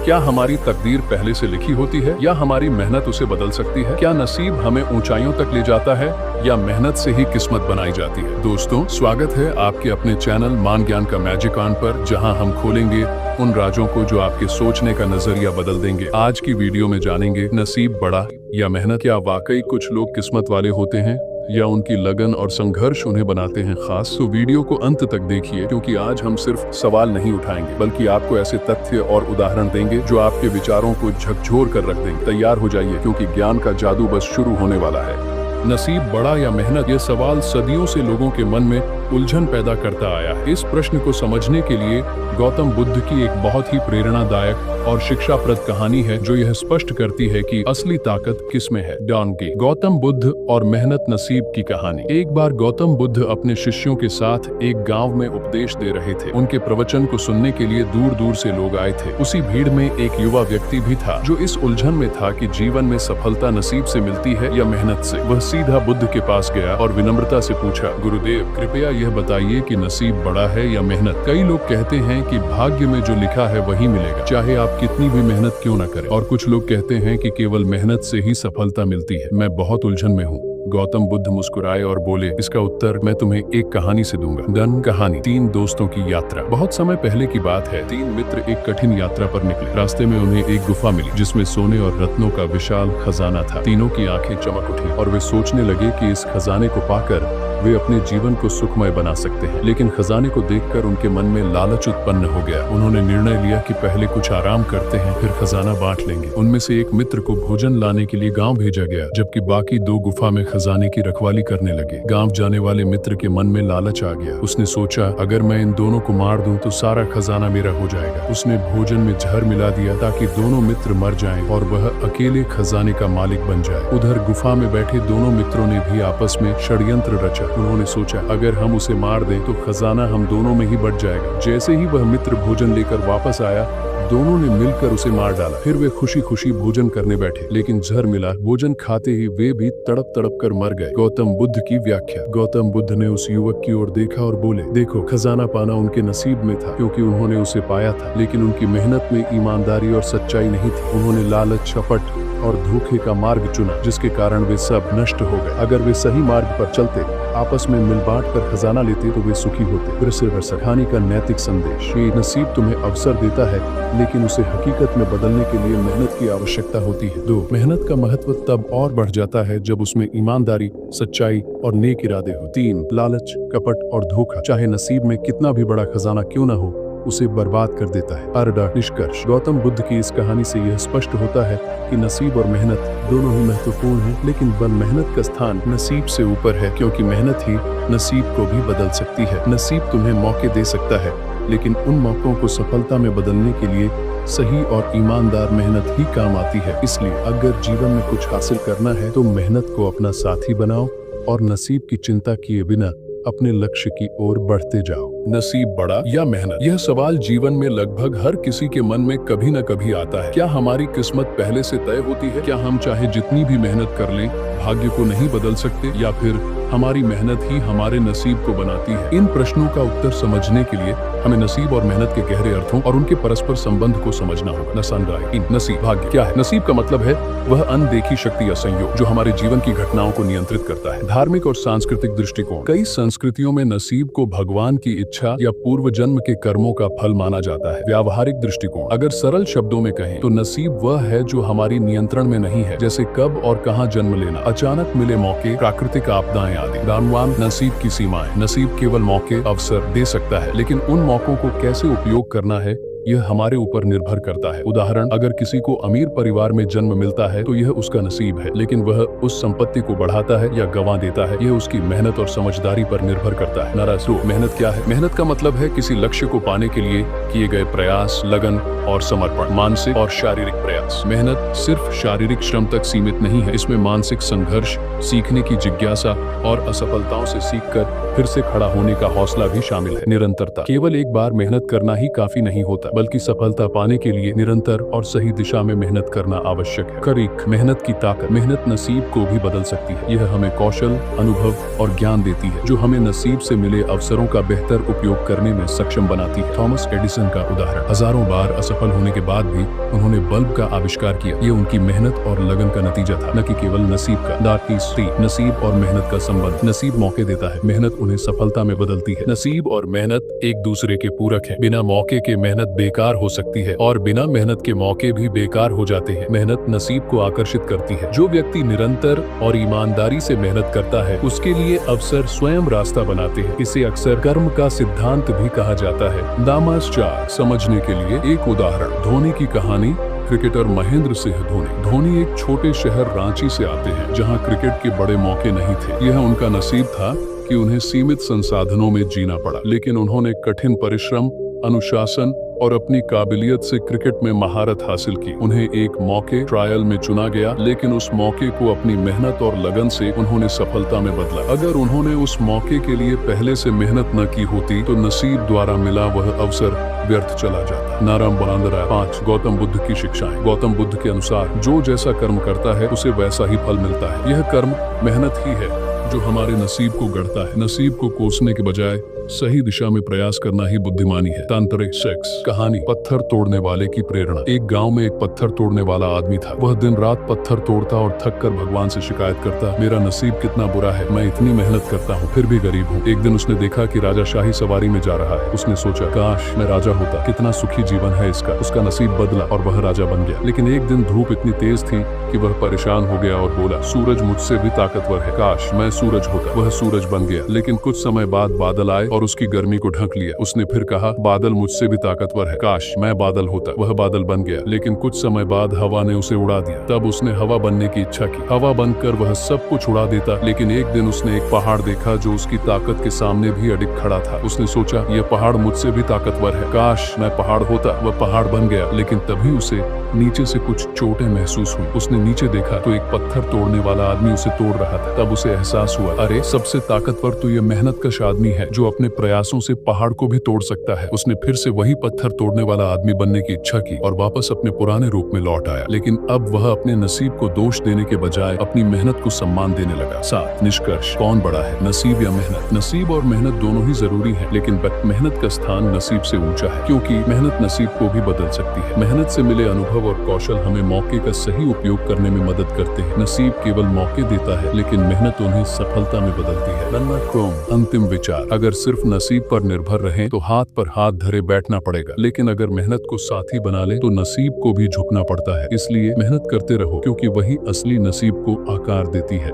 क्या हमारी तकदीर पहले से लिखी होती है या हमारी मेहनत उसे बदल सकती है? क्या नसीब हमें ऊंचाइयों तक ले जाता है या मेहनत से ही किस्मत बनाई जाती है? दोस्तों, स्वागत है आपके अपने चैनल मान ज्ञान का मैजिक ऑन पर, जहां हम खोलेंगे उन राजों को जो आपके सोचने का नजरिया बदल देंगे। आज की वीडियो में जानेंगे, नसीब बड़ा या मेहनत? क्या वाकई कुछ लोग किस्मत वाले होते हैं या उनकी लगन और संघर्ष उन्हें बनाते हैं खास? तो वीडियो को अंत तक देखिए, क्योंकि आज हम सिर्फ सवाल नहीं उठाएंगे बल्कि आपको ऐसे तथ्य और उदाहरण देंगे जो आपके विचारों को झकझोर कर रख देंगे। तैयार हो जाइए, क्योंकि ज्ञान का जादू बस शुरू होने वाला है। नसीब बड़ा या मेहनत, ये सवाल सदियों से लोगों के मन में उलझन पैदा करता आया है। इस प्रश्न को समझने के लिए गौतम बुद्ध की एक बहुत ही प्रेरणादायक और शिक्षाप्रद कहानी है जो यह स्पष्ट करती है कि असली ताकत किसमें है। डॉन्की, गौतम बुद्ध और मेहनत नसीब की कहानी। एक बार गौतम बुद्ध अपने शिष्यों के साथ एक गांव में उपदेश दे रहे थे। उनके प्रवचन को सुनने के लिए दूर दूर से लोग आए थे। उसी भीड़ में एक युवा व्यक्ति भी था जो इस उलझन में था कि जीवन में सफलता नसीब से मिलती है या मेहनत से। वह सीधा बुद्ध के पास गया और विनम्रता से पूछा, गुरुदेव, कृपया यह बताइए कि नसीब बड़ा है या मेहनत? कई लोग कहते हैं कि भाग्य में जो लिखा है वही मिलेगा, चाहे आप कितनी भी मेहनत क्यों न करें। और कुछ लोग कहते हैं कि केवल मेहनत से ही सफलता मिलती है। मैं बहुत उलझन में हूँ। गौतम बुद्ध मुस्कुराए और बोले, इसका उत्तर मैं तुम्हें एक कहानी से दूंगा। डन कहानी। 3 दोस्तों की यात्रा। बहुत समय पहले की बात है। 3 मित्र एक कठिन यात्रा पर निकले। रास्ते में उन्हें एक गुफा मिली जिसमें सोने और रत्नों का विशाल खजाना था। तीनों की आंखें चमक उठी और वे सोचने लगे कि इस खजाने को पाकर वे अपने जीवन को सुखमय बना सकते हैं। लेकिन खजाने को देखकर उनके मन में लालच उत्पन्न हो गया। उन्होंने निर्णय लिया कि पहले कुछ आराम करते हैं, फिर खजाना बांट लेंगे। उनमें से एक मित्र को भोजन लाने के लिए गांव भेजा गया, जबकि बाकी 2 गुफा में खजाने की रखवाली करने लगे। गांव जाने वाले मित्र के मन में लालच आ गया। उसने सोचा, अगर मैं इन दोनों को मार दूं तो सारा खजाना मेरा हो जाएगा। उसने भोजन में जहर मिला दिया ताकि दोनों मित्र मर जाएं और वह अकेले खजाने का मालिक बन जाए। उधर गुफा में बैठे दोनों मित्रों ने भी आपस में षड्यंत्र रचा। उन्होंने सोचा, अगर हम उसे मार दें तो खजाना हम दोनों में ही बंट जाएगा। जैसे ही वह मित्र भोजन लेकर वापस आया, दोनों ने मिलकर उसे मार डाला। फिर वे खुशी खुशी भोजन करने बैठे, लेकिन जहर मिला। भोजन खाते ही वे भी तड़प तड़प कर मर गए। गौतम बुद्ध की व्याख्या। गौतम बुद्ध ने उस युवक की ओर देखा और बोले, देखो, खजाना पाना उनके नसीब में था क्योंकि उन्होंने उसे पाया था, लेकिन उनकी मेहनत में ईमानदारी और सच्चाई नहीं थी। उन्होंने लालच, कपट और धोखे का मार्ग चुना, जिसके कारण वे सब नष्ट हो गए। अगर वे सही मार्ग पर चलते, आपस में मिल बांट कर खजाना लेते, तो वे सुखी होते। कहानी का नैतिक संदेश। ये नसीब तुम्हें अवसर देता है, लेकिन उसे हकीकत में बदलने के लिए मेहनत की आवश्यकता होती है। 2, मेहनत का महत्व तब और बढ़ जाता है जब उसमें ईमानदारी, सच्चाई और नेक इरादे हो। 3, लालच, कपट और धोखा चाहे नसीब में कितना भी बड़ा खजाना क्यों न हो, उसे बर्बाद कर देता है। अर्डा निष्कर्ष। गौतम बुद्ध की इस कहानी से यह स्पष्ट होता है कि नसीब और मेहनत दोनों ही महत्वपूर्ण हैं, लेकिन मेहनत का स्थान नसीब से ऊपर है, क्योंकि मेहनत ही नसीब को भी बदल सकती है। नसीब तुम्हें मौके दे सकता है, लेकिन उन मौकों को सफलता में बदलने के लिए सही और ईमानदार मेहनत ही काम आती है। इसलिए अगर जीवन में कुछ हासिल करना है तो मेहनत को अपना साथी बनाओ और नसीब की चिंता किए बिना अपने लक्ष्य की ओर बढ़ते जाओ। नसीब बड़ा या मेहनत? यह सवाल जीवन में लगभग हर किसी के मन में कभी न कभी आता है। क्या हमारी किस्मत पहले से तय होती है? क्या हम चाहे जितनी भी मेहनत कर लें, भाग्य को नहीं बदल सकते? या फिर हमारी मेहनत ही हमारे नसीब को बनाती है? इन प्रश्नों का उत्तर समझने के लिए हमें नसीब और मेहनत के गहरे अर्थों और उनके परस्पर संबंध को समझना होगा। नसीब, भाग्य क्या है? नसीब का मतलब है वह अनदेखी शक्ति या संयोग जो हमारे जीवन की घटनाओं को नियंत्रित करता है। धार्मिक और सांस्कृतिक दृष्टिकोण। कई संस्कृतियों में नसीब को भगवान की इच्छा या पूर्व जन्म के कर्मों का फल माना जाता है। व्यावहारिक दृष्टिकोण। अगर सरल शब्दों में कहें तो नसीब वह है जो हमारी नियंत्रण में नहीं है, जैसे कब और कहां जन्म लेना, अचानक मिले मौके, प्राकृतिक आपदाएं आदि। दानवान नसीब की सीमाएं। नसीब केवल मौके, अवसर दे सकता है, लेकिन उन मौकों को कैसे उपयोग करना है यह हमारे ऊपर निर्भर करता है। उदाहरण, अगर किसी को अमीर परिवार में जन्म मिलता है तो यह उसका नसीब है, लेकिन वह उस संपत्ति को बढ़ाता है या गंवा देता है, यह उसकी मेहनत और समझदारी पर निर्भर करता है। मेहनत क्या है? मेहनत का मतलब है किसी लक्ष्य को पाने के लिए किए गए प्रयास, लगन और समर्पण। मानसिक और शारीरिक प्रयास। मेहनत सिर्फ शारीरिक श्रम तक सीमित नहीं है, इसमें मानसिक संघर्ष, सीखने की जिज्ञासा और असफलताओं से सीखकर फिर से खड़ा होने का हौसला भी शामिल है। निरंतरता। केवल एक बार मेहनत करना ही काफी नहीं होता, बल्कि सफलता पाने के लिए निरंतर और सही दिशा में मेहनत करना आवश्यक है। करीक, मेहनत की ताकत। मेहनत नसीब को भी बदल सकती है। यह हमें कौशल, अनुभव और ज्ञान देती है जो हमें नसीब से मिले अवसरों का बेहतर उपयोग करने में सक्षम बनाती है। थॉमस एडिसन का उदाहरण, हजारों बार असफल होने के बाद भी उन्होंने बल्ब का आविष्कार किया। ये उनकी मेहनत और लगन का नतीजा था, न कि केवल नसीब का। नसीब और मेहनत का संबंध। नसीब मौके देता है, मेहनत उन्हें सफलता में बदलती है। नसीब और मेहनत एक दूसरे के पूरक है। बिना मौके के मेहनत बेकार हो सकती है और बिना मेहनत के मौके भी बेकार हो जाते हैं। मेहनत नसीब को आकर्षित करती है। जो व्यक्ति निरंतर और ईमानदारी से मेहनत करता है उसके लिए अवसर स्वयं रास्ता बनाते हैं। इसे अक्सर कर्म का सिद्धांत भी कहा जाता है। दामास 4 समझने के लिए एक उदाहरण। धोनी की कहानी। क्रिकेटर महेंद्र सिंह धोनी। धोनी एक छोटे शहर रांची से आते हैं जहां क्रिकेट के बड़े मौके नहीं थे। यह उनका नसीब था कि उन्हें सीमित संसाधनों में जीना पड़ा, लेकिन उन्होंने कठिन परिश्रम, अनुशासन और अपनी काबिलियत से क्रिकेट में महारत हासिल की। उन्हें एक मौके ट्रायल में चुना गया, लेकिन उस मौके को अपनी मेहनत और लगन से उन्होंने सफलता में बदला। अगर उन्होंने उस मौके के लिए पहले से मेहनत न की होती तो नसीब द्वारा मिला वह अवसर व्यर्थ चला जाता। नारायण बांद्रा। 5 गौतम बुद्ध की शिक्षाएं। गौतम बुद्ध के अनुसार जो जैसा कर्म करता है उसे वैसा ही फल मिलता है। यह कर्म मेहनत ही है जो हमारे नसीब को गढ़ता है। नसीब को कोसने के बजाय सही दिशा में प्रयास करना ही बुद्धिमानी है। तांत्रिक सेक्स कहानी। पत्थर तोड़ने वाले की प्रेरणा। एक गांव में एक पत्थर तोड़ने वाला आदमी था। वह दिन रात पत्थर तोड़ता और थक कर भगवान से शिकायत करता, मेरा नसीब कितना बुरा है, मैं इतनी मेहनत करता हूँ फिर भी गरीब हूँ। एक दिन उसने देखा कि राजा शाही सवारी में जा रहा है। उसने सोचा, काश मैं राजा होता, कितना सुखी जीवन है इसका। उसका नसीब बदला और वह राजा बन गया। लेकिन एक दिन धूप इतनी तेज थी कि वह परेशान हो गया और बोला, सूरज मुझसे भी ताकतवर है, काश मैं सूरज होता। वह सूरज बन गया, लेकिन कुछ समय बाद बादल आए और उसकी गर्मी को ढक लिया। उसने फिर कहा, बादल मुझसे भी ताकतवर है, काश मैं बादल होता। वह बादल बन गया, लेकिन कुछ समय बाद हवा ने उसे उड़ा दिया। तब उसने हवा बनने की इच्छा की। हवा बनकर वह सब कुछ उड़ा देता, लेकिन एक दिन उसने एक पहाड़ देखा जो उसकी ताकत के सामने भी अडिग खड़ा था। उसने सोचा, यह पहाड़ मुझसे भी ताकतवर है, काश मैं पहाड़ होता। वह पहाड़ बन गया, लेकिन तभी उसे नीचे से कुछ चोटें महसूस हुई। उसने नीचे देखा तो एक पत्थर तोड़ने वाला आदमी उसे तोड़ रहा था। तब उसे एहसास हुआ, अरे सबसे ताकतवर तो ये मेहनतकश आदमी है जो अपने प्रयासों से पहाड़ को भी तोड़ सकता है। उसने फिर से वही पत्थर तोड़ने वाला आदमी बनने की इच्छा की और वापस अपने पुराने रूप में लौट आया। लेकिन अब वह अपने नसीब को दोष देने के बजाय अपनी मेहनत को सम्मान देने लगा। 7 निष्कर्ष। कौन बड़ा है, नसीब या मेहनत? नसीब और मेहनत दोनों ही जरूरी है, लेकिन मेहनत का स्थान नसीब से ऊंचा है, क्योंकि मेहनत नसीब को भी बदल सकती है। मेहनत से मिले अनुभव और कौशल हमें मौके का सही उपयोग करने में मदद करते हैं। नसीब केवल मौके देता है, लेकिन मेहनत उन्हें सफलता में बदलती है। अंतिम विचार। अगर सिर्फ नसीब पर निर्भर रहें तो हाथ पर हाथ धरे बैठना पड़ेगा, लेकिन अगर मेहनत को साथी बना लें तो नसीब को भी झुकना पड़ता है। इसलिए मेहनत करते रहो, क्योंकि वही असली नसीब को आकार देती है।